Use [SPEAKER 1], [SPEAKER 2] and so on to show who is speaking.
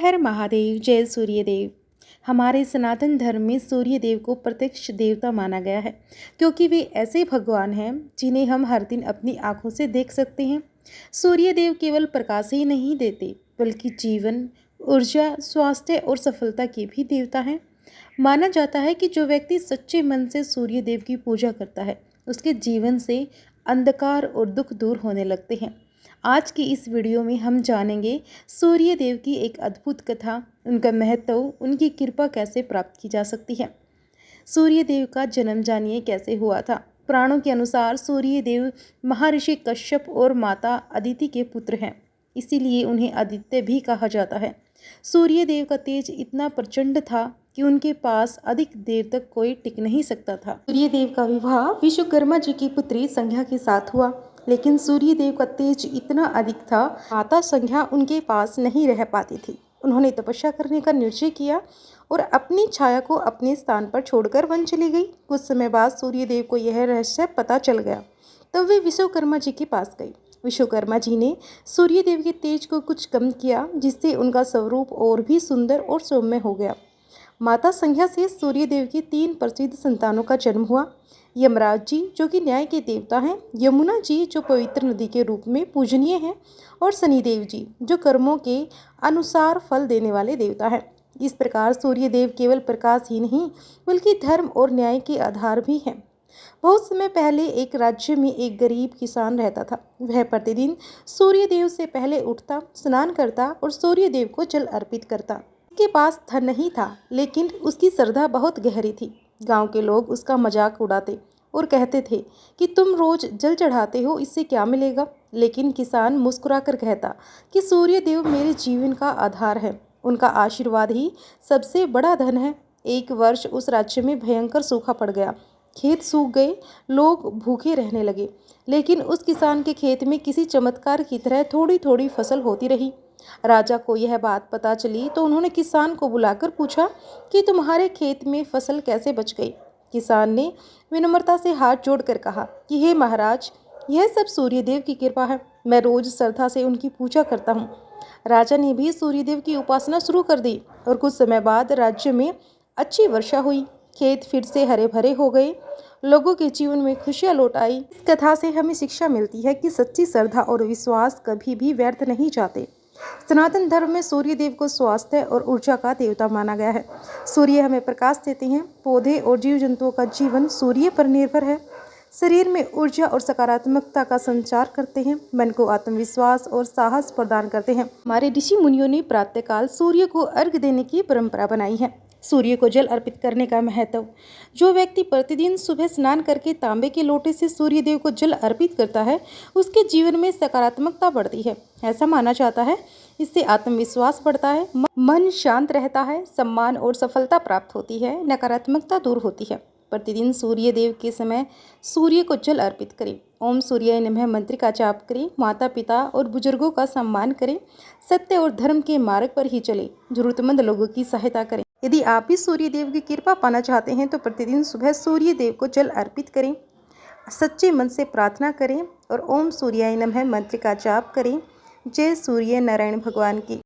[SPEAKER 1] हर महादेव। जय सूर्यदेव। हमारे सनातन धर्म में सूर्यदेव को प्रत्यक्ष देवता माना गया है, क्योंकि वे ऐसे भगवान हैं जिन्हें हम हर दिन अपनी आंखों से देख सकते हैं। सूर्यदेव केवल प्रकाश ही नहीं देते, बल्कि जीवन, ऊर्जा, स्वास्थ्य और सफलता के भी देवता हैं। माना जाता है कि जो व्यक्ति सच्चे मन से सूर्यदेव की पूजा करता है, उसके जीवन से अंधकार और दुख दूर होने लगते हैं। आज की इस वीडियो में हम जानेंगे सूर्य देव की एक अद्भुत कथा, उनका महत्व, उनकी कृपा कैसे प्राप्त की जा सकती है। सूर्य देव का जन्म जानिए कैसे हुआ था। पुराणों के अनुसार सूर्य देव महर्षि कश्यप और माता अदिति के पुत्र हैं, इसीलिए उन्हें आदित्य भी कहा जाता है। सूर्य देव का तेज इतना प्रचंड था कि उनके पास अधिक देर तक कोई टिक नहीं सकता था। सूर्य देव का विवाह विश्वकर्मा जी की पुत्री संध्या के साथ हुआ, लेकिन सूर्य देव का तेज इतना अधिक था, माता संध्या उनके पास नहीं रह पाती थी। उन्होंने तपस्या करने का निश्चय किया और अपनी छाया को अपने स्थान पर छोड़कर वन चली गई। कुछ समय बाद सूर्य देव को यह रहस्य पता चल गया, तब वे विश्वकर्मा जी के पास गई। विश्वकर्मा जी ने सूर्य देव के तेज को कुछ कम किया, जिससे उनका स्वरूप और भी सुंदर और सौम्य हो गया। माता संध्या से सूर्य देव के 3 प्रसिद्ध संतानों का जन्म हुआ। यमराज जी, जो कि न्याय के देवता हैं, यमुना जी, जो पवित्र नदी के रूप में पूजनीय हैं, और शनिदेव जी, जो कर्मों के अनुसार फल देने वाले देवता हैं। इस प्रकार सूर्य देव केवल प्रकाश ही नहीं, बल्कि धर्म और न्याय के आधार भी हैं। बहुत समय पहले एक राज्य में एक गरीब किसान रहता था। वह प्रतिदिन सूर्य देव से पहले उठता, स्नान करता और सूर्य देव को जल अर्पित करता। उसके पास धन नहीं था, लेकिन उसकी श्रद्धा बहुत गहरी थी। गांव के लोग उसका मजाक उड़ाते और कहते थे कि तुम रोज जल चढ़ाते हो, इससे क्या मिलेगा। लेकिन किसान मुस्कुराकर कहता कि सूर्य देव मेरे जीवन का आधार है, उनका आशीर्वाद ही सबसे बड़ा धन है। एक वर्ष उस राज्य में भयंकर सूखा पड़ गया। खेत सूख गए, लोग भूखे रहने लगे, लेकिन उस किसान के खेत में किसी चमत्कार की तरह थोड़ी थोड़ी फसल होती रही। राजा को यह बात पता चली तो उन्होंने किसान को बुलाकर पूछा कि तुम्हारे खेत में फसल कैसे बच गई। किसान ने विनम्रता से हाथ जोड़कर कहा कि हे महाराज, यह सब सूर्यदेव की कृपा है, मैं रोज श्रद्धा से उनकी पूजा करता हूँ। राजा ने भी सूर्यदेव की उपासना शुरू कर दी और कुछ समय बाद राज्य में अच्छी वर्षा हुई। खेत फिर से हरे भरे हो गए, लोगों के जीवन में खुशियाँ लौट आई। इस कथा से हमें शिक्षा मिलती है कि सच्ची श्रद्धा और विश्वास कभी भी व्यर्थ नहीं जाते। सनातन धर्म में सूर्य देव को स्वास्थ्य और ऊर्जा का देवता माना गया है। सूर्य हमें प्रकाश देते हैं। पौधे और जीव जंतुओं का जीवन सूर्य पर निर्भर है। शरीर में ऊर्जा और सकारात्मकता का संचार करते हैं, मन को आत्मविश्वास और साहस प्रदान करते हैं। हमारे ऋषि मुनियों ने प्रातःकाल सूर्य को अर्घ्य देने की परंपरा बनाई है। सूर्य को जल अर्पित करने का महत्व। जो व्यक्ति प्रतिदिन सुबह स्नान करके तांबे के लोटे से सूर्य देव को जल अर्पित करता है, उसके जीवन में सकारात्मकता बढ़ती है। ऐसा माना जाता है, इससे आत्मविश्वास बढ़ता है, मन शांत रहता है, सम्मान और सफलता प्राप्त होती है, नकारात्मकता दूर होती है। प्रतिदिन सूर्य देव के समय सूर्य को जल अर्पित करें। ओम सूर्याय नमः मंत्र का जाप करें। माता पिता और बुजुर्गों का सम्मान करें। सत्य और धर्म के मार्ग पर ही चलें। जरूरतमंद लोगों की सहायता करें। यदि आप भी सूर्य देव की कृपा पाना चाहते हैं तो प्रतिदिन सुबह सूर्य देव को जल अर्पित करें, सच्चे मन से प्रार्थना करें और ओम सूर्याय नमः मंत्र का जाप करें। जय सूर्य नारायण भगवान की।